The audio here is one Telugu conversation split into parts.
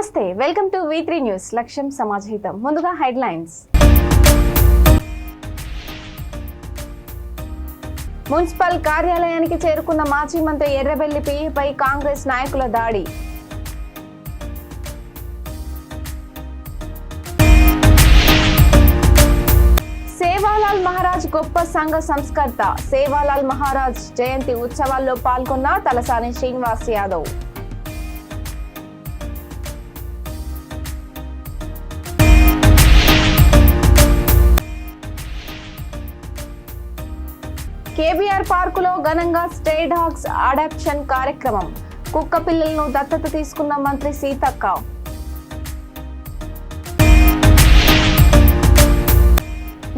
నమస్తే, వెల్కమ్ టు V3 న్యూస్. లక్ష్యం సమాజహితం. ముందుగా హెడ్లైన్స్. మున్సిపల్ కార్యాలయానికి చేరుకున్న మాజీ మంత్రి ఎర్రబెల్లి పిఏపై కాంగ్రెస్ నాయకుల దాడి. సేవాలాల్ మహారాజ్ గొప్ప సంఘ సంస్కర్త. సేవాలాల్ మహారాజ్ జయంతి ఉత్సవాల్లో పాల్గొన్న తలసాని శ్రీనివాస్ యాదవ్. కేబీఆర్ పార్కులో ఘనంగా స్ట్రే డాగ్స్ అడాప్షన్ కార్యక్రమం. కుక్క పిల్లలను దత్తత తీసుకున్న మంత్రి సీతక్క.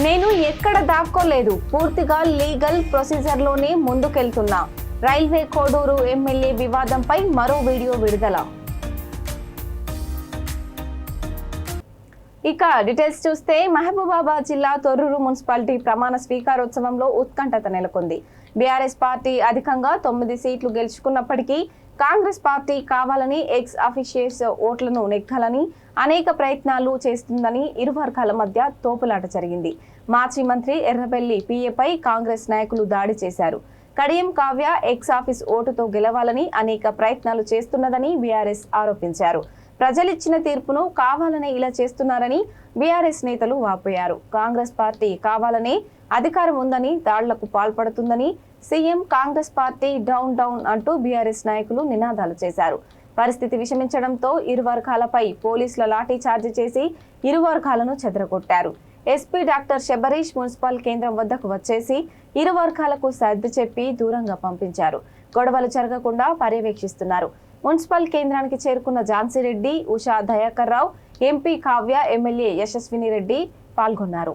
నేను ఎక్కడ దాక్కోలేదు, పూర్తిగా లీగల్ ప్రొసీజర్లోనే ముందుకెళ్తున్నా. రైల్వే కోడూరు ఎమ్మెల్యే వివాదంపై మరో వీడియో విడుదల. ఇక డీటెయిల్స్ చూస్తే, మహబూబాబాద్ జిల్లా తొర్రూరు మున్సిపాలిటీ ప్రమాణ స్వీకారోత్సవంలో ఉత్కంఠత నెలకొంది. బీఆర్ఎస్ పార్టీ అధికంగా 9 సీట్లు గెలుచుకున్నప్పటికీ కాంగ్రెస్ పార్టీ కావాలని ఎక్స్ అఫీషియల్స్ ఓట్లను నెగ్గాలని అనేక ప్రయత్నాలు చేస్తుందని ఇరు వర్గాల మధ్య తోపులాట జరిగింది. మాజీ మంత్రి ఎర్రబెల్లి పిఏపై కాంగ్రెస్ నాయకులు దాడి చేశారు. కడియం కావ్య ఎక్స్ ఆఫీస్ ఓటుతో గెలవాలని అనేక ప్రయత్నాలు చేస్తున్నదని బీఆర్ఎస్ ఆరోపించారు. ప్రజలిచ్చిన తీర్పును కావాలనే ఇలా చేస్తున్నారని బీఆర్ఎస్ నేతలు వాపోయారు. కాంగ్రెస్ పార్టీ కావాలనే అధికారం ఉందని దాడులకు పాల్పడుతుందని, CM Congress party down down అంటూ బీఆర్ఎస్ నాయకులు నినాదాలు చేశారు. పరిస్థితి విషమించడంతో ఇరు వర్గాలపై పోలీసుల లాఠీ చార్జ్ చేసి ఇరు వర్గాలను చెదరగొట్టారు. ఎస్పీ డాక్టర్ శబరీష్ మున్సిపల్ కేంద్రం వద్దకు వచ్చేసి ఇరు వర్గాలకు సర్ది చెప్పి దూరంగా పంపించారు. గొడవలు జరగకుండా పర్యవేక్షిస్తున్నారు. మున్సిపల్ కేంద్రానికి చేరుకున్న ఝాన్సీరెడ్డి, ఉషా దయాకర్ రావు, ఎంపీ కావ్య, ఎమ్మెల్యే యశస్విని రెడ్డి పాల్గొన్నారు.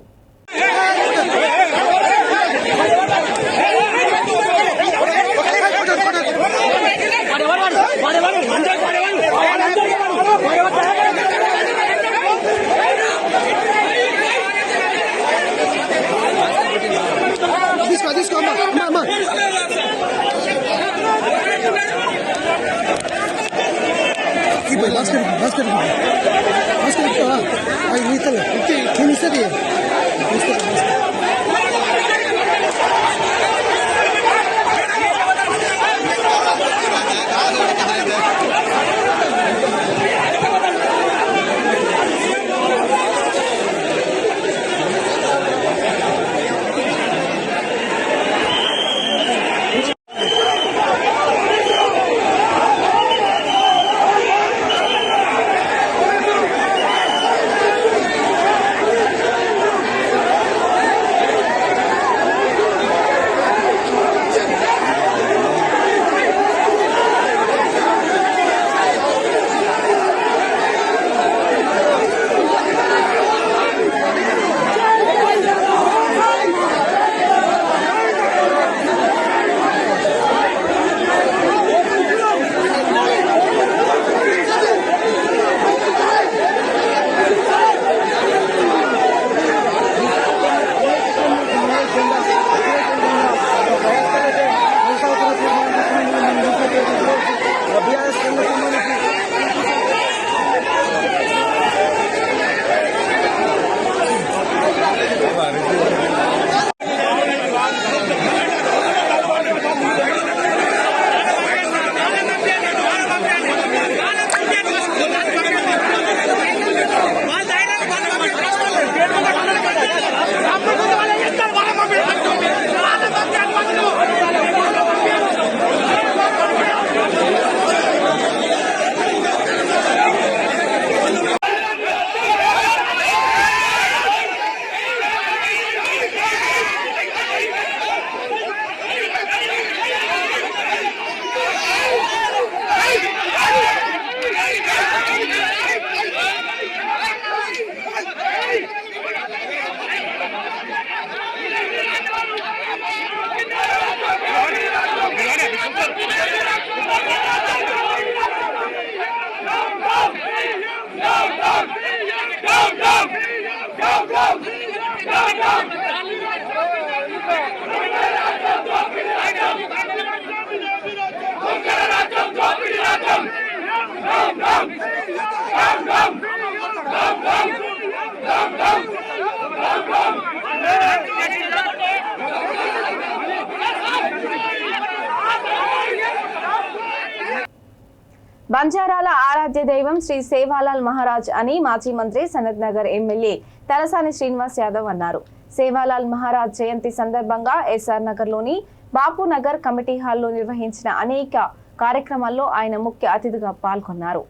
బంజారాల ఆరాధ్య దైవం శ్రీ సేవాలాల్ మహారాజ్ అని మాజీ మంత్రి సనత్ నగర్ ఎమ్మెల్యే తలసాని శ్రీనివాస్ యాదవ్ అన్నారు. సేవాలాల్ మహారాజ్ జయంతి సందర్భంగా ఎస్ఆర్ నగర్ లోని బాపు నగర్ కమిటీ హాల్లో నిర్వహించిన అనేక కార్యక్రమాల్లో ఆయన ముఖ్య అతిథిగా పాల్గొన్నారు.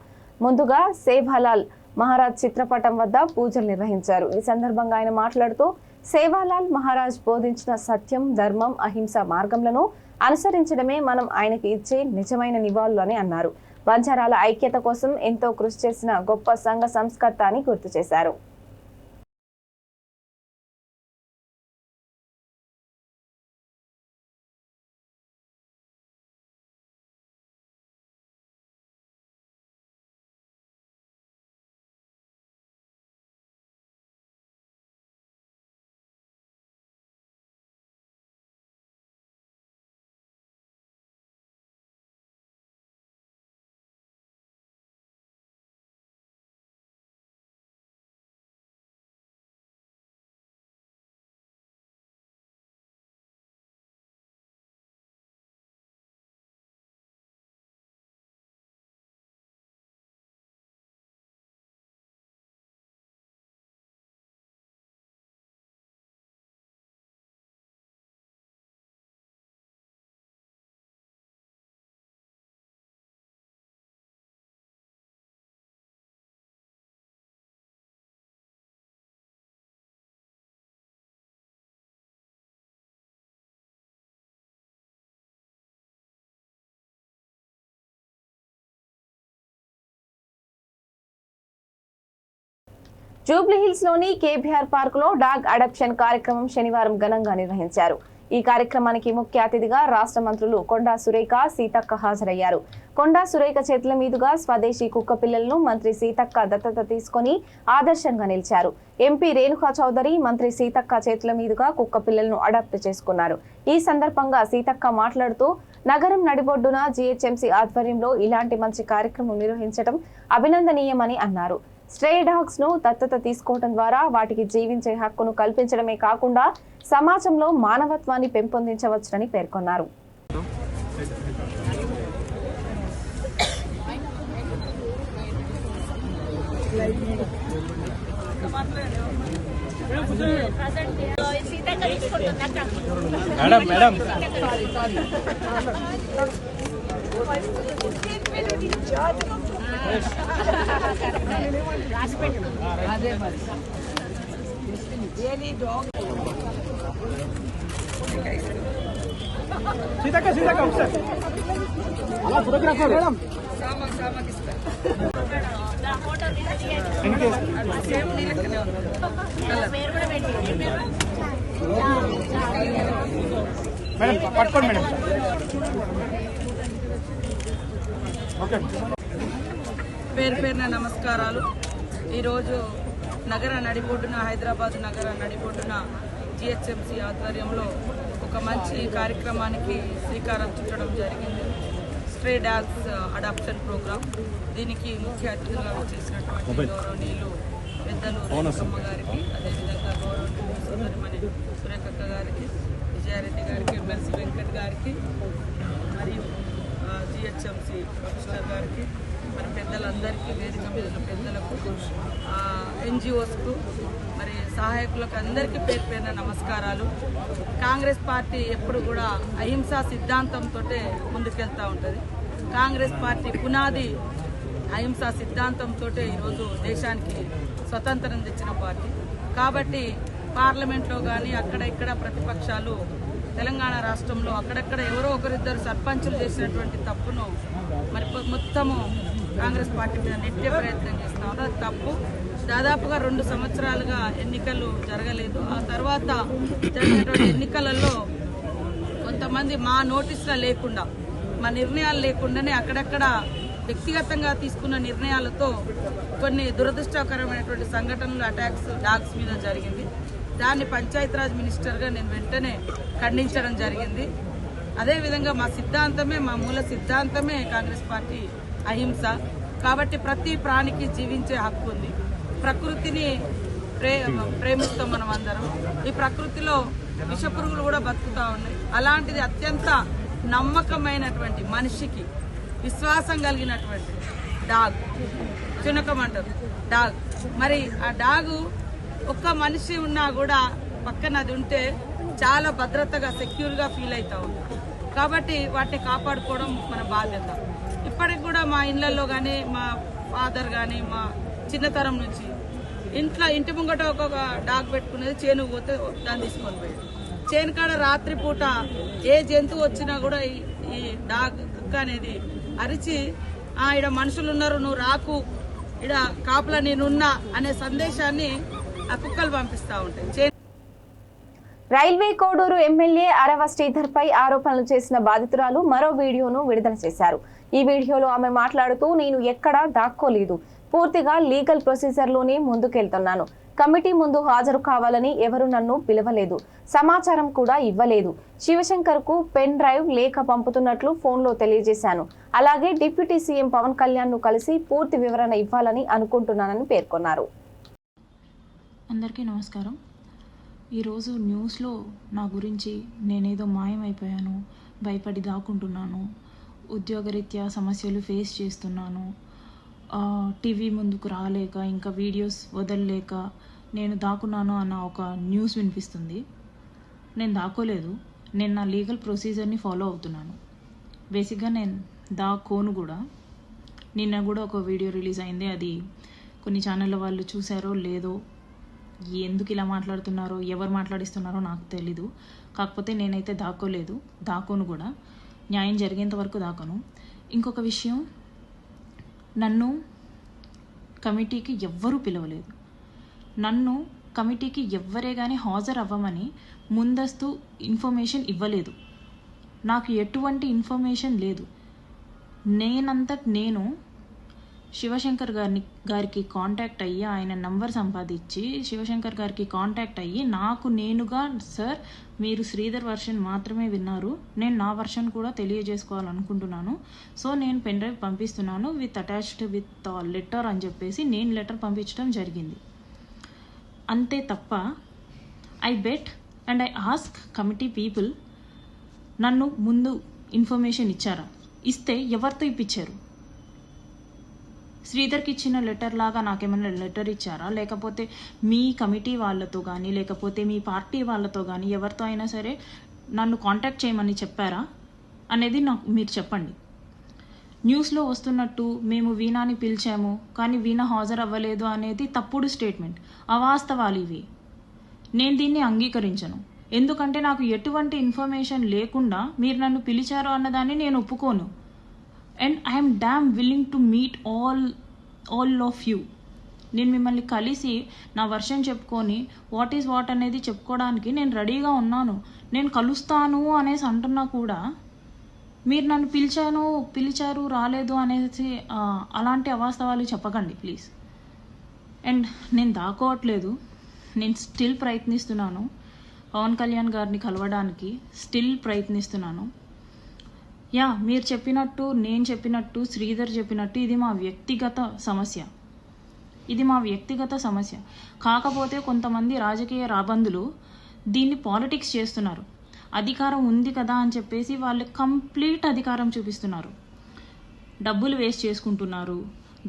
ముందుగా సేవాలాల్ మహారాజ్ చిత్రపటం వద్ద పూజలు నిర్వహించారు. ఈ సందర్భంగా ఆయన మాట్లాడుతూ సేవాలాల్ మహారాజ్ బోధించిన సత్యం, ధర్మం, అహింస మార్గంలను అనుసరించడమే మనం ఆయనకి ఇచ్చే నిజమైన నివాళులు అని అన్నారు. బంజారాల ఐక్యత కోసం ఎంతో కృషి చేసిన గొప్ప సంఘ సంస్కర్త అని గుర్తు చేశారు. జూబ్లీహిల్స్ లోని కేబీఆర్ పార్క్ లో డాగ్ అడాప్షన్ కార్యక్రమం శనివారం ఘనంగా నిర్వహించారు. ఈ కార్యక్రమానికి ముఖ్య అతిథిగా రాష్ట్ర మంత్రులు కొండా సురేఖ, సీతక్క హాజరయ్యారు. కొండా సురేఖ చేతుల మీదుగా స్వదేశీ కుక్క పిల్లలను మంత్రి సీతక్క దత్తత తీసుకుని ఆదర్శంగా నిలిచారు. ఎంపీ రేణుకా చౌదరి మంత్రి సీతక్క చేతుల మీదుగా కుక్క పిల్లలను అడాప్ట్ చేసుకున్నారు. ఈ సందర్భంగా సీతక్క మాట్లాడుతూ నగరం నడిబొడ్డున జీహెచ్ఎంసీ ఆధ్వర్యంలో ఇలాంటి మంచి కార్యక్రమం నిర్వహించడం అభినందనీయమని అన్నారు. స్ట్రే డాగ్స్ ను దత్తత తీసుకోవడం ద్వారా వాటికి జీవించే హక్కును కల్పించడమే కాకుండా సమాజంలో మానవత్వాన్ని పెంపొందించవచ్చునని పేర్కొన్నారు. ఫోటోగ్రాఫర్ మేడం పట్టుకోండి మేడం. ఓకే, పేరు పేరున నమస్కారాలు. ఈరోజు నగర నడిబొడ్డున హైదరాబాద్ నగర నడిబొడ్డున జిహెచ్ఎంసీ ఆధ్వర్యంలో ఒక మంచి కార్యక్రమానికి శ్రీకారం చుట్టడం జరిగింది. Stray dogs adoption program. దీనికి ముఖ్య అతిథులుగా వచ్చేసినటువంటి గౌరవనీయులు పెద్దలు రేణుకమ్మ గారికి, అదేవిధంగా గౌరవనీయులు సోదరిమణి సురేఖక్క గారికి, విజయారెడ్డి గారికి, ఎమ్మెల్సీ వెంకట్ గారికి, మరియు జిహెచ్ఎంసీ కమిషనర్ గారికి, మరి పెద్దలందరికీ, వేదిక మీద పెద్దలకు, ఎన్జిఓస్కు, మరి సహాయకులకు అందరికీ పేరు పేరున నమస్కారాలు. కాంగ్రెస్ పార్టీ ఎప్పుడు కూడా అహింసా సిద్ధాంతంతో ముందుకెళ్తూ ఉంటుంది. కాంగ్రెస్ పార్టీ పునాది అహింసా సిద్ధాంతంతో ఈరోజు దేశానికి స్వతంత్రం తెచ్చిన పార్టీ. కాబట్టి పార్లమెంట్లో కానీ అక్కడ ఇక్కడ ప్రతిపక్షాలు తెలంగాణ రాష్ట్రంలో అక్కడక్కడ ఎవరో ఒకరిద్దరు సర్పంచులు చేసినటువంటి తప్పును మరి మొత్తము కాంగ్రెస్ పార్టీ మీద నెట్టే ప్రయత్నం చేస్తా ఉన్నారు. తప్పు. దాదాపుగా 2 సంవత్సరాలుగా ఎన్నికలు జరగలేదు. ఆ తర్వాత జరిగినటువంటి ఎన్నికలలో కొంతమంది మా నోటీసుల లేకుండా, మా నిర్ణయాలు లేకుండానే అక్కడక్కడ వ్యక్తిగతంగా తీసుకున్న నిర్ణయాలతో కొన్ని దురదృష్టకరమైనటువంటి సంఘటనలు, అటాక్స్ డాగ్స్ మీద జరిగింది. దాన్ని పంచాయతీరాజ్ మినిస్టర్గా నేను వెంటనే ఖండించడం జరిగింది. అదేవిధంగా మా సిద్ధాంతమే, మా మూల సిద్ధాంతమే కాంగ్రెస్ పార్టీ అహింస. కాబట్టి ప్రతి ప్రాణికి జీవించే హక్కు ఉంది. ప్రకృతిని ప్రేమిస్తాం మనం అందరం. ఈ ప్రకృతిలో విషపురుగులు కూడా బతుకుతా ఉన్నాయి. అలాంటిది అత్యంత నమ్మకమైనటువంటి, మనిషికి విశ్వాసం కలిగినటువంటి డాగ్, చునకం అంటారు డాగ్. మరి ఆ డాగు ఒక్క మనిషి ఉన్నా కూడా పక్కన అది ఉంటే చాలా భద్రతగా సెక్యూర్గా ఫీల్ అవుతా ఉంది. కాబట్టి వాటిని కాపాడుకోవడం మన బాధ్యత. ఇప్పటికి కూడా మా ఇళ్లలో కానీ మా ఫాదర్ కానీ మా చిన్నతరం నుంచి ఇంటి ముంగట ఒక డాగ్ పెట్టుకునేది, చేను పోతే దాన్ని తీసుకొని పోయి చేను కాడ రాత్రిపూట ఏ జంతువు వచ్చినా కూడా ఈ డాగ్ కుక్క అనేది అరిచి ఈడ మనుషులు ఉన్నారు, నువ్వు రాకు, ఈడ కాపులా నేనున్నా అనే సందేశాన్ని ఆ కుక్కలు పంపిస్తూ ఉంటాయి. రైల్వే కోడూరు ఎమ్మెల్యే అరవ శ్రీధర్ పై ఆరోపణలు చేసిన బాధితురాలు మరో వీడియోను విడుదల చేశారు. ఈ వీడియోలో ఆమె మాట్లాడుతూ, నేను ఎక్కడా దాక్కోలేదు, పూర్తిగా లీగల్ ప్రొసీజర్లోనే ముందుకెళ్తున్నాను. కమిటీ ముందు హాజరు కావాలని ఎవరు నన్ను పిలవలేదు, సమాచారం కూడా ఇవ్వలేదు. శివశంకర్ కు పెన్ డ్రైవ్ లేఖ పంపుతున్నట్లు ఫోన్లో తెలియజేశాను. అలాగే డిప్యూటీ సీఎం పవన్ కళ్యాణ్ ను కలిసి పూర్తి వివరణ ఇవ్వాలని అనుకుంటున్నానని పేర్కొన్నారు. అందరికీ నమస్కారం. ఈరోజు న్యూస్లో నా గురించి నేనేదో మాయమైపోయాను, భయపడి దాక్కుంటున్నాను, ఉద్యోగరీత్యా సమస్యలు ఫేస్ చేస్తున్నాను, టీవీ ముందుకు రాలేక ఇంకా వీడియోస్ వదలలేక నేను దాక్కున్నాను అన్న ఒక న్యూస్ వినిపిస్తుంది. నేను దాక్కోలేదు, నేను నా లీగల్ ప్రొసీజర్ని ఫాలో అవుతున్నాను. బేసిక్గా నేను దాక్కోను కూడా. నిన్న కూడా ఒక వీడియో రిలీజ్ అయింది, అది కొన్ని ఛానళ్ళ వాళ్ళు చూసారో లేదో, ఎందుకు ఇలా మాట్లాడుతున్నారో ఎవరు మాట్లాడిస్తున్నారో నాకు తెలీదు. కాకపోతే నేనైతే దాక్కోలేదు, దాక్కోను కూడా. న్యాయం జరిగేంత వరకు దాక్కను. ఇంకొక విషయం, నన్ను కమిటీకి ఎవ్వరూ పిలవలేదు. నన్ను కమిటీకి ఎవ్వరే కానీ హాజరు అవ్వమని ముందస్తు ఇన్ఫర్మేషన్ ఇవ్వలేదు. నాకు ఎటువంటి ఇన్ఫర్మేషన్ లేదు. నేను శివశంకర్ గారికి కాంటాక్ట్ అయ్యి, ఆయన నంబర్ సంపాదించి శివశంకర్ గారికి కాంటాక్ట్ అయ్యి నాకు నేనుగా, సార్ మీరు శ్రీధర్ వర్షన్ మాత్రమే విన్నారు, నేను నా వర్షన్ కూడా తెలియజేసుకోవాలనుకుంటున్నాను, సో నేను పెన్ డ్రైవ్ పంపిస్తున్నాను విత్ అటాచ్డ్ విత్ లెటర్ అని చెప్పేసి నేను లెటర్ పంపించడం జరిగింది. అంతే తప్ప I bet and I ask committee people, నన్ను ముందు ఇన్ఫర్మేషన్ ఇచ్చారా? ఇస్తే ఎవరితో ఇప్పించారు? శ్రీధర్కి ఇచ్చిన లెటర్ లాగా నాకేమైనా లెటర్ ఇచ్చారా? లేకపోతే మీ కమిటీ వాళ్ళతో కానీ, లేకపోతే మీ పార్టీ వాళ్ళతో కానీ ఎవరితో అయినా సరే నన్ను కాంటాక్ట్ చేయమని చెప్పారా అనేది నాకు మీరు చెప్పండి. న్యూస్లో వస్తున్నట్టు మేము వీణాని పిలిచాము కానీ వీణ హాజరు అవ్వలేదు అనేది తప్పుడు స్టేట్మెంట్, అవాస్తవాలు ఇవి. నేను దీన్ని అంగీకరించను. ఎందుకంటే నాకు ఎటువంటి ఇన్ఫర్మేషన్ లేకుండా మీరు నన్ను పిలిచారు అన్నదాన్ని నేను ఒప్పుకోను. And I'm dam willing to meet all of you. నేను మిమ్మల్ని కలిసి నా వర్షన్ చెప్పుకొని వాట్ ఈజ్ వాట్ అనేది చెప్పుకోవడానికి నేను రెడీగా ఉన్నాను. నేను కలుస్తాను అనేసి అంటున్నా కూడా మీరు నన్ను పిలిచారు రాలేదు అనేసి అలాంటి అవాస్తవాలు చెప్పకండి ప్లీజ్. అండ్ నేను దాక్కోవట్లేదు, నేను స్టిల్ ప్రయత్నిస్తున్నాను పవన్ కళ్యాణ్ గారిని కలవడానికి, స్టిల్ ప్రయత్నిస్తున్నాను. మీరు చెప్పినట్టు, నేను చెప్పినట్టు, శ్రీధర్ చెప్పినట్టు ఇది మా వ్యక్తిగత సమస్య. కాకపోతే కొంతమంది రాజకీయ రాబందులు దీన్ని పాలిటిక్స్ చేస్తున్నారు. అధికారం ఉంది కదా అని చెప్పేసి వాళ్ళు కంప్లీట్ అధికారం చూపిస్తున్నారు. డబ్బులు వేస్ట్ చేసుకుంటున్నారు,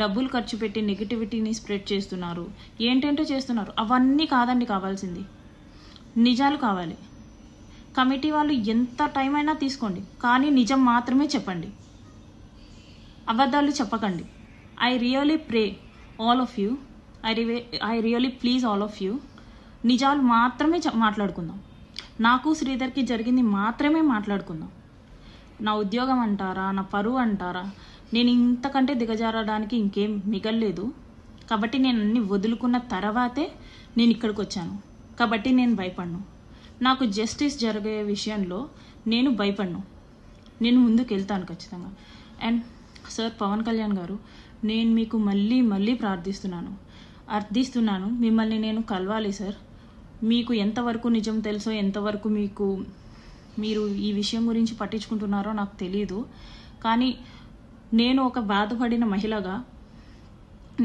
డబ్బులు ఖర్చు పెట్టి నెగిటివిటీని స్ప్రెడ్ చేస్తున్నారు, ఏంటంటో చేస్తున్నారు. అవన్నీ కాదండి కావాల్సింది, నిజాలు కావాలి. కమిటీ వాళ్ళు ఎంత టైం అయినా తీసుకోండి, కానీ నిజం మాత్రమే చెప్పండి, అబద్ధాలు చెప్పకండి. I really pray all of you, I really please all of you, నిజాలు మాత్రమే మాట్లాడుకుందాం. నాకు శ్రీధర్కి జరిగింది మాత్రమే మాట్లాడుకుందాం. నా ఉద్యోగం అంటారా, నా పరువు అంటారా, నేను ఇంతకంటే దిగజారడానికి ఇంకేం మిగల్లేదు. కాబట్టి నేను అన్ని వదులుకున్న తర్వాతే నేను ఇక్కడికి వచ్చాను. కాబట్టి నేను భయపడను. నాకు జస్టిస్ జరిగే విషయంలో నేను భయపడను, నేను ముందుకు వెళ్తాను ఖచ్చితంగా. అండ్ సార్ పవన్ కళ్యాణ్ గారు, నేను మీకు మళ్ళీ అర్థిస్తున్నాను, మిమ్మల్ని నేను కలవాలి సార్. మీకు ఎంతవరకు నిజం తెలుసో, ఎంతవరకు మీరు ఈ విషయం గురించి పట్టించుకుంటున్నారో నాకు తెలియదు. కానీ నేను ఒక బాధపడిన మహిళగా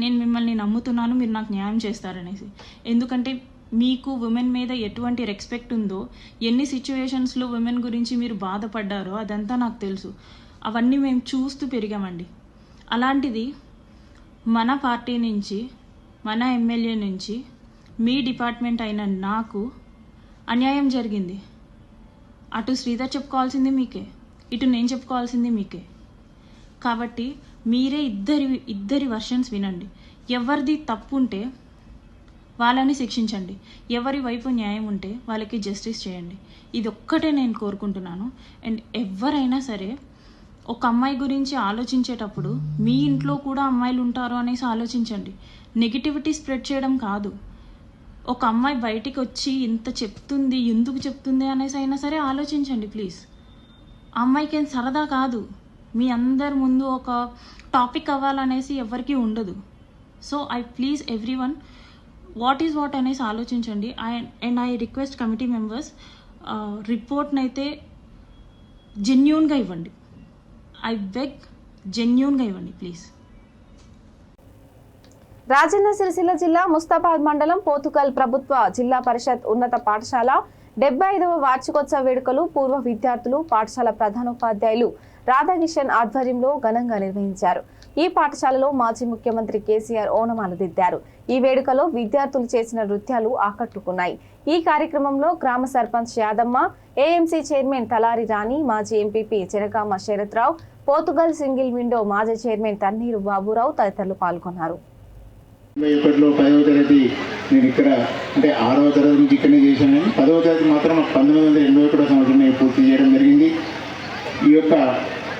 నేను మిమ్మల్ని నమ్ముతున్నాను, మీరు నాకు న్యాయం చేస్తారనేసి. ఎందుకంటే మీకు ఉమెన్ మీద ఎటువంటి రెస్పెక్ట్ ఉందో, ఎన్ని సిచ్యువేషన్స్లో ఉమెన్ గురించి మీరు బాధపడ్డారో అదంతా నాకు తెలుసు. అవన్నీ మేము చూస్తూ పెరిగామండి. అలాంటిది మన పార్టీ నుంచి, మన ఎమ్మెల్యే నుంచి మీ డిపార్ట్మెంట్ అయిన నాకు అన్యాయం జరిగింది. అటు శ్రీధర్ చెప్పుకోవాల్సింది మీకే, ఇటు నేను చెప్పుకోవాల్సింది మీకే. కాబట్టి మీరే ఇద్దరి వర్షన్స్ వినండి. ఎవరిది తప్పు ఉంటే వాళ్ళని శిక్షించండి, ఎవరి వైపు న్యాయం ఉంటే వాళ్ళకి జస్టిస్ చేయండి. ఇది ఒక్కటే నేను కోరుకుంటున్నాను. అండ్ ఎవరైనా సరే ఒక అమ్మాయి గురించి ఆలోచించేటప్పుడు మీ ఇంట్లో కూడా అమ్మాయిలు ఉంటారు అనేసి ఆలోచించండి. నెగిటివిటీ స్ప్రెడ్ చేయడం కాదు. ఒక అమ్మాయి బయటికి వచ్చి ఇంత చెప్తుంది, ఎందుకు చెప్తుంది అనేసి అయినా సరే ఆలోచించండి ప్లీజ్. ఆ అమ్మాయికి ఏం సరదా కాదు, మీ అందరి ముందు ఒక టాపిక్ అవ్వాలనేసి ఎవరికీ ఉండదు. So I please everyone, what is what అనేసి ఆలోచించండి. And I request committee members, రిపోర్ట్ని అయితే జెన్యూన్గా ఇవ్వండి. ఐ బెగ్, జెన్యూన్గా ఇవ్వండి ప్లీజ్. రాజన్న సిరిసిల్ల జిల్లా ముస్తాబాద్ మండలం పోతుకల్ ప్రభుత్వ జిల్లా పరిషత్ ఉన్నత పాఠశాల 75వ వార్షికోత్సవ వేడుకలు పూర్వ విద్యార్థులు, పాఠశాల ప్రధానోపాధ్యాయులు రాధాకిషన్ ఆధ్వర్యంలో ఘనంగా నిర్వహించారు. ఈ పాఠశాలలో మాజీ ముఖ్యమంత్రి కేసీఆర్ ఓనమాలు దిద్దారు. ఈ వేడుకలో విద్యార్థులు చేసిన నృత్యాలు ఆకట్టుకున్నాయి. ఈ కార్యక్రమంలో గ్రామ సర్పంచ్ యాదమ్మ, ఏఎంసీ చైర్మన్ తలారి రాణి, మాజీ MPP Chenakama Sharath Rao, Pothugal single window మాజీ చైర్మన్ తన్నీరు బాబురావు తదితరులు పాల్గొన్నారు. 2021లో 10వ తరగతి నేను ఇక్కడ, అంటే 6వ తరగతి నుంచి ఇక్కడనే చేశాను. 10వ తరగతి మాత్రం 1981 సంవత్సరం పూర్తి చేయడం జరిగింది. ఈ యొక్క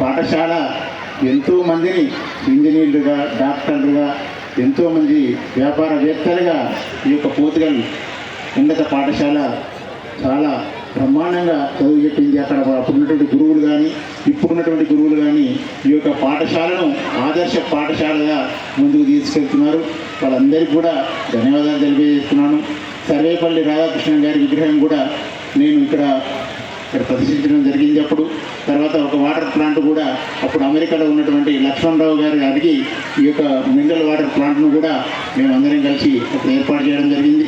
పాఠశాల ఎంతోమందిని ఇంజనీర్లుగా, డాక్టర్లుగా, ఎంతోమంది వ్యాపారవేత్తలుగా ఈ యొక్క పోతుగల్ ఉన్నత పాఠశాల చాలా బ్రహ్మాండంగా చదువు చెప్పింది. అక్కడ అప్పుడున్నటువంటి గురువులు కానీ, ఇప్పుడున్నటువంటి గురువులు కానీ ఈ యొక్క పాఠశాలను ఆదర్శ పాఠశాలగా ముందుకు తీసుకెళ్తున్నారు. వాళ్ళందరికీ కూడా ధన్యవాదాలు తెలియజేస్తున్నాను. సర్వేపల్లి రాధాకృష్ణ గారి విగ్రహం కూడా నేను ఇక్కడ ప్రదర్శించడం జరిగింది. అప్పుడు తర్వాత ఒక వాటర్ ప్లాంట్ కూడా అప్పుడు అమెరికాలో ఉన్నటువంటి లక్ష్మణరావు గారు అడిగి ఈ యొక్క మినరల్ వాటర్ ప్లాంట్ను కూడా మేము అందరం కలిసి అప్పుడు ఏర్పాటు చేయడం జరిగింది.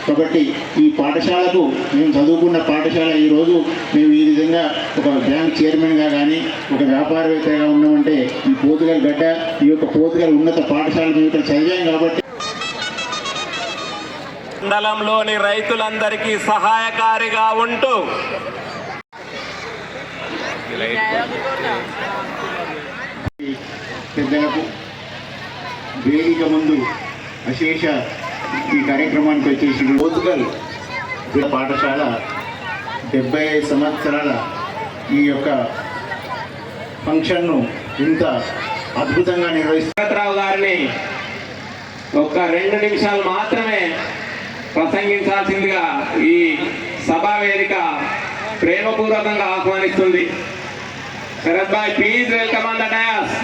కాబట్టి ఈ పాఠశాలకు, మేము చదువుకున్న పాఠశాల ఈరోజు మేము ఈ విధంగా ఒక బ్యాంక్ చైర్మన్గా కానీ, ఒక వ్యాపారవేత్తగా ఉన్నామంటే ఈ పోతుగల్ గడ్డ, ఈ యొక్క పోతుగల్ ఉన్నత పాఠశాల మేము ఇక్కడ చదివాం కాబట్టి. మండలంలోని రైతులందరికీ సహాయకారిగా ఉంటూ పెద్దలకు వేదిక ముందు అశేష ఈ కార్యక్రమానికి వచ్చేసి పోతుగల్ పాఠశాల 75 సంవత్సరాల ఈ యొక్క ఫంక్షన్ను ఇంత అద్భుతంగా రావు గారిని ఒక 2 నిమిషాలు మాత్రమే ప్రసంగించాల్సిందిగా ఈ సభా వేదిక ప్రేమపూర్వకంగా ఆహ్వానిస్తుంది. Sharath bhai, please welcome on the dais.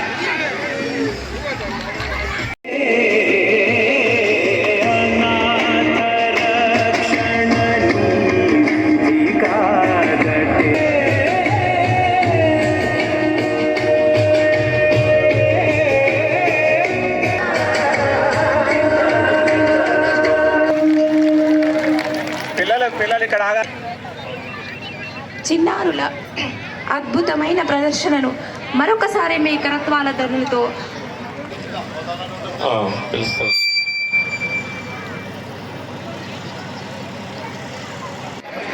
పిల్లలు ఇక్కడ చిన్నారుల అద్భుతమైన ప్రదర్శనను మరొకసారి మీ కరత్వాల ధ్వనులతో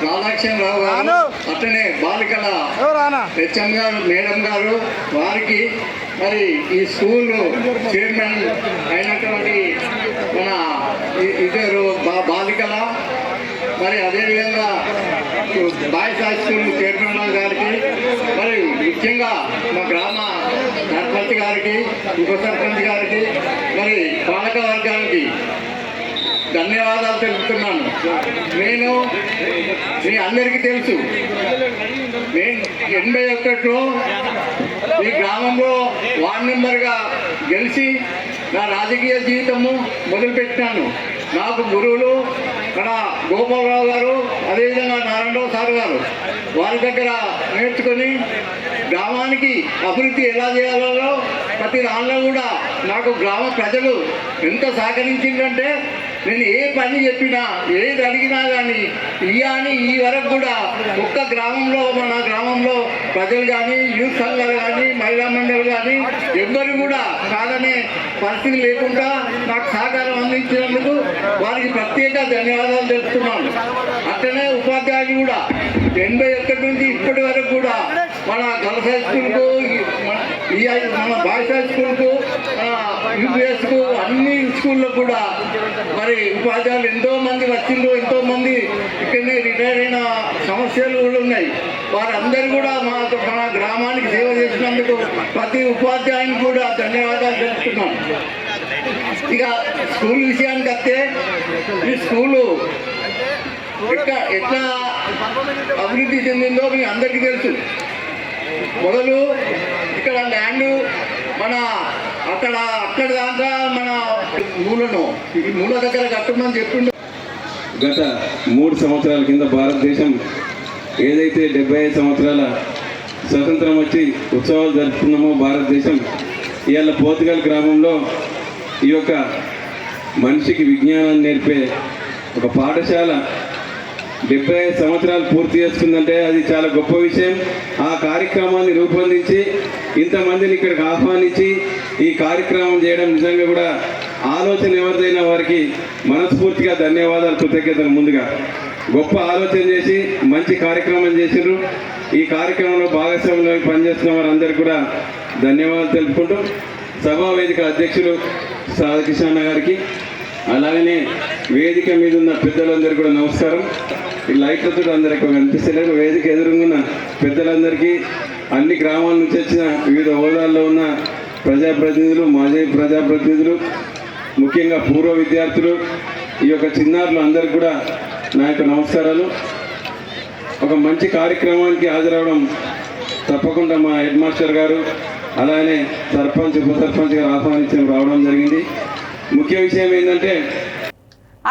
రాధాకృష్ణరావు గారు, అట్లనే బాలికల హెచ్ఎం గారు, మేడం గారు, వారికి మరి ఈ స్కూల్ చైర్మన్ అయినటువంటి మన ఇద్దరు బాలికల, మరి అదేవిధంగా బాయ్స్ హై స్కూల్ చైర్మన్ గారికి, మరి ముఖ్యంగా మా గ్రామ సర్పంచ్ గారికి, ఉప సర్పంచ్ గారికి, మరి పాలక వర్గానికి ధన్యవాదాలు తెలుపుతున్నాను. నేను మీ అందరికీ తెలుసు, నేను 81లో ఈ గ్రామంలో వార్డు మెంబర్గా గెలిచి నా రాజకీయ జీవితము మొదలుపెట్టినాను. నాకు గురువులు మన గోపాలరావు గారు, అదేవిధంగా నారాయణరావు సార్ గారు, వారి దగ్గర నేర్చుకొని గ్రామానికి అభివృద్ధి ఎలా చేయాలో ప్రతి దానిలో కూడా నాకు గ్రామ ప్రజలు ఎంత సహకరించిందంటే నేను ఏ పని చెప్పినా ఏది అడిగినా కానీ ఇయాని ఈ వరకు కూడా ఒక్క గ్రామంలో మన గ్రామంలో ప్రజలు కానీ యూత్ సంఘాలు కానీ మహిళా మండలి కానీ ఎవ్వరు కూడా కాదనే పరిస్థితి లేకుండా నాకు సహకారం అందించినందుకు వారికి ప్రత్యేక ధన్యవాదాలు తెలుపుతున్నాను. అట్లనే ఉపాధ్యాయులు కూడా 81 నుంచి ఇప్పటి వరకు కూడా మన గర్ల్స్ హై స్కూల్కు మన బాయ్స్ హై స్కూల్కు యూపీఎస్కు అన్ని స్కూల్లో కూడా మరి ఉపాధ్యాయులు ఎంతో మంది వచ్చిండ్రు. ఎంతో మంది ఇక్కడనే రిటైర్ అయిన సమస్యలు కూడా ఉన్నాయి. వారందరూ కూడా మన గ్రామానికి సేవ చేసినందుకు ప్రతి ఉపాధ్యాయునికి కూడా ధన్యవాదాలు తెలుపుతున్నాం. ఇక స్కూల్ విషయానికి వస్తే ఈ స్కూలు ఎట్లా అభివృద్ధి చెందిందో మీకు అందరికీ తెలుసు. మొదలు ఇక్కడ ల్యాండ్ మన అక్కడ దాకా మన మూల దగ్గర కట్టమని చెప్పిండు. గత 3 సంవత్సరాల కింద భారతదేశం ఏదైతే 75 సంవత్సరాల స్వతంత్రం వచ్చి ఉత్సవాలు జరుపుకున్నామో భారతదేశం ఇవాళ పోతుగల్ గ్రామంలో ఈ యొక్క మనిషికి విజ్ఞానాన్ని నేర్పే ఒక పాఠశాల 75 సంవత్సరాలు పూర్తి చేసుకుందంటే అది చాలా గొప్ప విషయం. ఆ కార్యక్రమాన్ని రూపొందించి ఇంతమందిని ఇక్కడికి ఆహ్వానించి ఈ కార్యక్రమం చేయడం నిజంగా కూడా ఆలోచన ఎవరిదైనా వారికి మనస్ఫూర్తిగా ధన్యవాదాలు, కృతజ్ఞతలు. ముందుగా గొప్ప ఆలోచన చేసి మంచి కార్యక్రమం చేసినారు. ఈ కార్యక్రమంలో భాగస్వాములు పనిచేస్తున్న వారందరికీ కూడా ధన్యవాదాలు తెలుపుకుంటూ సభా వేదిక అధ్యక్షులు రాధాకృష్ణ గారికి, అలాగనే వేదిక మీద ఉన్న పెద్దలందరికీ కూడా నమస్కారం. ఈ లైట్లతో అందరికీ కనిపిస్తలేదు. వేదిక ఎదురుగున్న పెద్దలందరికీ, అన్ని గ్రామాల నుంచి వచ్చిన వివిధ హోదాల్లో ఉన్న ప్రజాప్రతినిధులు, మాజీ ప్రజాప్రతినిధులు, ముఖ్యంగా పూర్వ విద్యార్థులు, ఈ యొక్క చిన్నారులు అందరికీ కూడా నా యొక్క నమస్కారాలు. ఒక మంచి కార్యక్రమానికి హాజరవడం తప్పకుండా మా హెడ్ మాస్టర్ గారు అలానే సర్పంచ్ ఉప సర్పంచ్ గారు ఆహ్వానించడం రావడం జరిగింది. ముఖ్య విషయం ఏంటంటే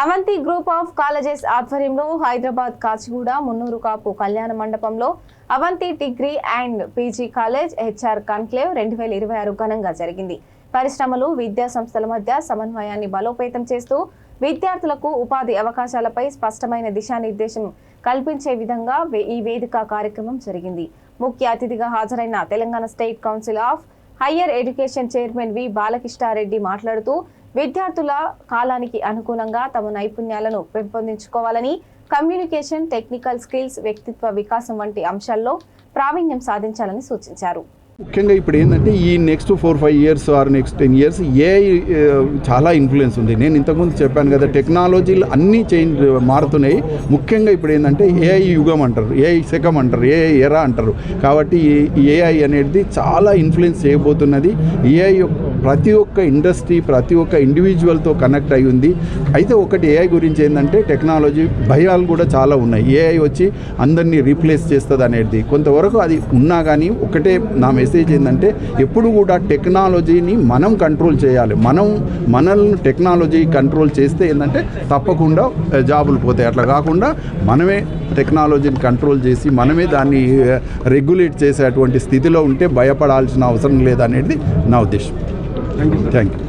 అవంతి గ్రూప్ ఆఫ్ కాలేజెస్ ఆధ్వర్యంలో హైదరాబాద్ కాచిగూడ మున్నూరు కాపు కళ్యాణ మండపంలో Avanti degree and PG college HR conclave 2026 ఘనంగా జరిగింది. పరిశ్రమలు, విద్యా సంస్థల మధ్య సమన్వయాన్ని బలోపేతం చేస్తూ విద్యార్థులకు ఉపాధి అవకాశాలపై స్పష్టమైన దిశానిర్దేశం కల్పించే విధంగా ఈ వేదిక కార్యక్రమం జరిగింది. ముఖ్య అతిథిగా హాజరైన Telangana state council of higher education chairman V Balakrishna Reddy మాట్లాడుతూ విద్యార్థుల కాలానికి అనుగుణంగా తమ నైపుణ్యాలను పెంపొందించుకోవాలని, కమ్యూనికేషన్, టెక్నికల్ స్కిల్స్, వ్యక్తిత్వ వికాసం వంటి అంశాల్లో ప్రావీణ్యం సాధించాలని సూచించారు. ముఖ్యంగా ఇప్పుడు ఏంటంటే ఈ next 4-5 years or next 10 years AI చాలా ఇన్ఫ్లుయెన్స్ ఉంది. నేను ఇంతకుముందు చెప్పాను కదా, టెక్నాలజీలు అన్నీ మారుతున్నాయి. ముఖ్యంగా ఇప్పుడు ఏంటంటే ఏఐ యుగం అంటారు, ఏఐ శకం అంటారు, ఏఐ ఎరా అంటారు. కాబట్టి ఏఐ అనేది చాలా ఇన్ఫ్లుయెన్స్ చేయబోతున్నది. ఏఐ ప్రతి ఒక్క ఇండస్ట్రీ, ప్రతి ఒక్క ఇండివిజువల్తో కనెక్ట్ అయి ఉంది. అయితే ఒకటి ఏఐ గురించి ఏంటంటే టెక్నాలజీ భయాలు కూడా చాలా ఉన్నాయి. ఏఐ వచ్చి అందరినీ రీప్లేస్ చేస్తుంది అనేది కొంతవరకు అది ఉన్నా కానీ ఒకటే నా మెసేజ్ ఏంటంటే ఎప్పుడు కూడా టెక్నాలజీని మనం కంట్రోల్ చేయాలి. మనల్ని టెక్నాలజీ కంట్రోల్ చేస్తే ఏంటంటే తప్పకుండా జాబులు పోతాయి. అట్లా కాకుండా మనమే టెక్నాలజీని కంట్రోల్ చేసి మనమే దాన్ని రెగ్యులేట్ చేసేటువంటి స్థితిలో ఉంటే భయపడాల్సిన అవసరం లేదనేది నా ఉద్దేశం. Thank you.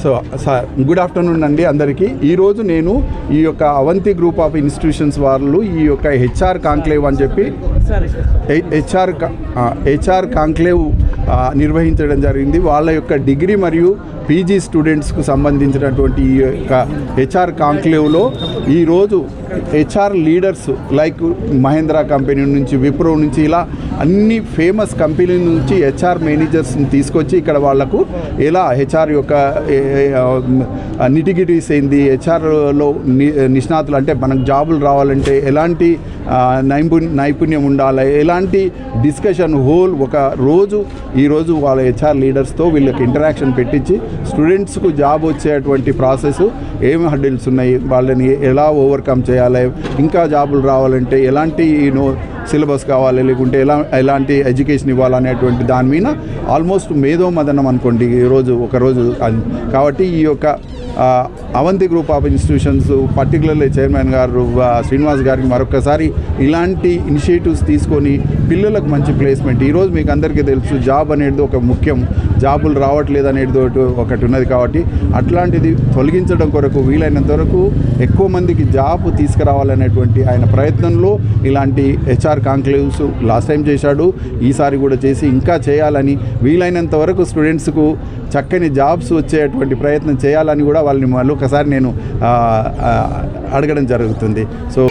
So sir, good afternoon అండి అందరికీ. ఈరోజు నేను ఈ యొక్క అవంతి గ్రూప్ ఆఫ్ ఇన్స్టిట్యూషన్స్ వాళ్ళు ఈ యొక్క హెచ్ఆర్ కాంక్లేవ్ అని చెప్పి హెచ్ఆర్ కాంక్లేవ్ నిర్వహించడం జరిగింది. వాళ్ళ యొక్క డిగ్రీ మరియు పీజీ స్టూడెంట్స్కు సంబంధించినటువంటి ఈ యొక్క హెచ్ఆర్ కాంక్లేవ్లో ఈరోజు HR leaders like Mahendra company నుంచి, విప్రో నుంచి, ఇలా అన్ని ఫేమస్ కంపెనీ నుంచి హెచ్ఆర్ మేనేజర్స్ని తీసుకొచ్చి ఇక్కడ వాళ్లకు ఎలా హెచ్ఆర్ యొక్క నిటిగిటీస్ ఏంది, హెచ్ఆర్లో నిష్ణాతులు అంటే మనకు జాబులు రావాలంటే ఎలాంటి నైపుణ్యం ఉండాలి, ఎలాంటి డిస్కషన్ హోల్ ఒక రోజు ఈరోజు వాళ్ళ హెచ్ఆర్ లీడర్స్తో వీళ్ళకి ఇంటరాక్షన్ పెట్టించి స్టూడెంట్స్కు జాబ్ వచ్చేటువంటి ప్రాసెస్ ఏమి హర్డిల్స్ ఉన్నాయి, వాళ్ళని ఎలా ఓవర్కమ్ చేయాలి, ఇంకా జాబులు రావాలంటే ఎలాంటి సిలబస్ కావాలి, లేకుంటే ఎలాంటి ఎడ్యుకేషన్ ఇవ్వాలనేటువంటి దాని మీద ఆల్మోస్ట్ మేధోమదనం అనుకోండి ఈరోజు ఒకరోజు. కాబట్టి ఈ యొక్క Avanti group of institutions particularly chairman గారు శ్రీనివాస్ గారికి మరొకసారి ఇలాంటి ఇనిషియేటివ్స్ తీసుకొని పిల్లలకు మంచి ప్లేస్మెంట్. ఈరోజు మీకు అందరికీ తెలుసు జాబ్ అనేది ఒక ముఖ్యం. జాబులు రావట్లేదు అనేది ఒకటి ఉన్నది. కాబట్టి అట్లాంటిది తొలగించడం కొరకు వీలైనంత వరకు ఎక్కువ మందికి జాబ్ తీసుకురావాలనేటువంటి ఆయన ప్రయత్నంలో ఇలాంటి హెచ్ఆర్ కాంక్లేవ్స్ లాస్ట్ టైం చేశాడు, ఈసారి కూడా చేసి ఇంకా చేయాలని, వీలైనంత వరకు స్టూడెంట్స్కు చక్కని జాబ్స్ వచ్చేటువంటి ప్రయత్నం చేయాలని కూడా వాళ్ళని మళ్ళీ ఒకసారి నేను అడగడం జరుగుతుంది. సో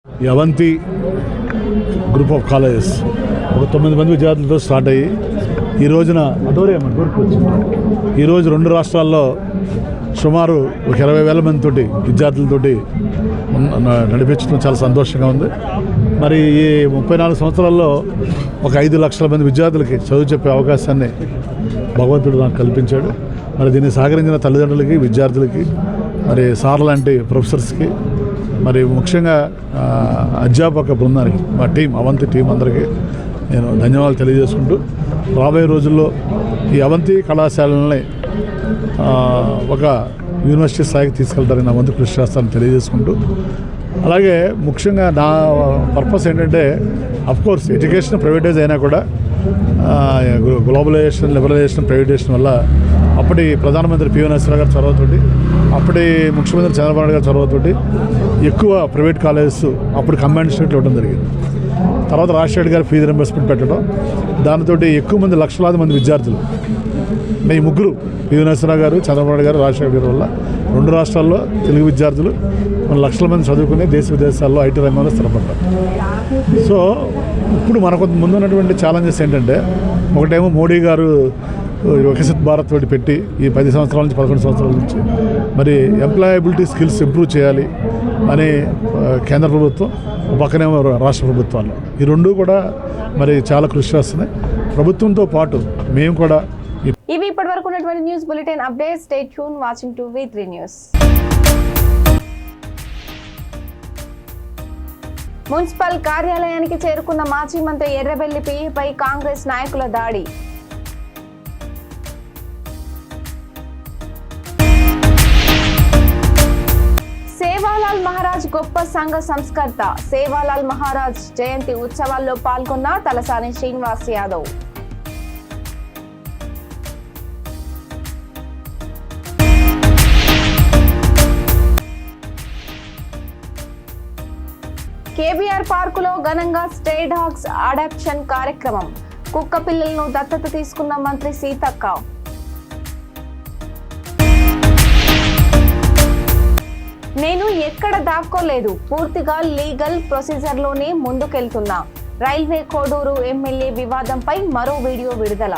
ఈ అవంతి గ్రూప్ ఆఫ్ కాలేజెస్ ఒక 9 మంది విద్యార్థులతో స్టార్ట్ అయ్యి ఈ రోజున ఈరోజు 2 రాష్ట్రాల్లో సుమారు ఒక 20,000 మందితోటి విద్యార్థులతోటి నడిపించడం చాలా సంతోషంగా ఉంది. మరి ఈ 34 సంవత్సరాల్లో ఒక 5 లక్షల మంది విద్యార్థులకి చదువు చెప్పే అవకాశాన్ని భగవంతుడు నాకు కల్పించాడు. మరి దీన్ని సహకరించిన తల్లిదండ్రులకి, విద్యార్థులకి, మరి సార్ లాంటి ప్రొఫెసర్స్కి, మరి ముఖ్యంగా అధ్యాపక బృందానికి, మా టీం అవంతి టీం అందరికీ నేను ధన్యవాదాలు తెలియజేసుకుంటూ రాబోయే రోజుల్లో ఈ అవంతి కళాశాలని ఒక యూనివర్సిటీ స్థాయికి తీసుకెళ్తారని నా వంతు కృషి చేస్తానని తెలియజేసుకుంటూ, అలాగే ముఖ్యంగా నా పర్పస్ ఏంటంటే అఫ్కోర్స్ ఎడ్యుకేషన్ ప్రైవేటైజ్ అయినా కూడా గ్లోబలైజేషన్, లిబరలైజేషన్, ప్రైవేటైజేషన్ వల్ల అప్పటి ప్రధానమంత్రి పివి నరసింహరావు గారి చొరవతోటి, అప్పటి ముఖ్యమంత్రి చంద్రబాబు నాయుడు గారి చొరవతోటి ఎక్కువ ప్రైవేట్ కాలేజెస్ అప్పుడు కంబైన్డ్ స్టేట్లో ఇవ్వడం జరిగింది. తర్వాత రాజశేఖర్ గారు ఫీజు రింబర్స్మెంట్ పెట్టడం, దానితో ఎక్కువ మంది, లక్షలాది మంది విద్యార్థులు, ఈ ముగ్గురు పివి నరసింహరావు గారు, చంద్రబాబు నాయుడు గారు, రాజశేఖర్ గారి వల్ల 2 రాష్ట్రాల్లో తెలుగు విద్యార్థులు మన లక్షల మంది చదువుకుని దేశ విదేశాల్లో ఐటీ రంగంలో స్థిరపడ్డారు. సో ఇప్పుడు మనకు ముందు ఉన్నటువంటి ఛాలెంజెస్ ఏంటంటే, ఒకటేమో మోడీ గారు వికసిత్ భారత్ తోటి పెట్టి ఈ 10 సంవత్సరాల నుంచి 11 సంవత్సరాల నుంచి మరి ఎంప్లాయబిలిటీ స్కిల్స్ ఇంప్రూవ్ చేయాలి అని కేంద్ర ప్రభుత్వం, పక్కనేమో రాష్ట్ర ప్రభుత్వాలు, ఈ 2 కూడా మరి చాలా కృషి చేస్తున్నాయి. ప్రభుత్వంతో పాటు మేము కూడా. ఇవి ఇప్పటివరకు ఉన్నటువంటి news bulletin updates. Stay tune watching 2V3 news. Municipal కార్యాలయానికి చేరుకున్న మాజీ మంత్రి ఎర్రబెల్లి పిఏపై కాంగ్రెస్ నాయకుల దాడి. సేవాలాల్ మహారాజ్ గొప్ప సంఘ సంస్కర్త. సేవాలాల్ మహారాజ్ జయంతి ఉత్సవాల్లో పాల్గొన్న తలసాని శ్రీనివాస్ యాదవ్. కేబీఆర్ పార్కులో ఘనంగా స్టే డాగ్స్ అడాప్షన్ కార్యక్రమం. కుక్క పిల్లలను దత్తత తీసుకున్న మంత్రి సీతక్క. నేను ఎక్కడ దాక్కోలేదు, పూర్తిగా లీగల్ ప్రొసీజర్లోనే ముందుకెళ్తున్నా. రైల్వే కోడూరు ఎమ్మెల్యే వివాదంపై మరో వీడియో విడుదల.